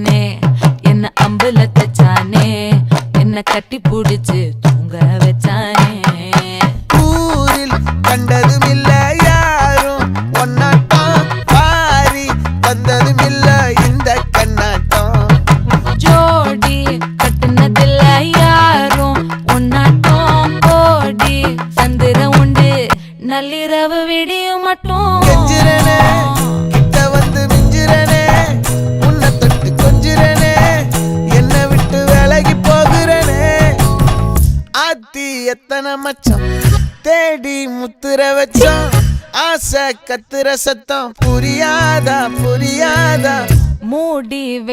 வச்சானே என்ன அம்புல தச்சானே என்ன கட்டி புடிச்சு தூங்க வச்சானே ஊரில் கண்டதும் இல்ல யாரும் ஒன்னாட்டம் பாரி வந்ததும் இல்ல இந்த கண்ணாட்டம் ஜோடி கட்டுனதில்ல யாரும் ஒன்னாட்டம் கோடி சந்திர உண்டு நள்ளிரவு விடியும் மட்டும் கெஞ்சிரனே கிட்ட வந்து மிஞ்சிரனே உன்னை தொட்டு கொஞ்சிரனே என்னை விட்டு விலகி போகிறனே ஆத்தி எத்தனை மச்சம் தேடி முத்துற வச்சோம் ஆசை கத்துற சத்தம் புரியாதா புரியாதா மூடி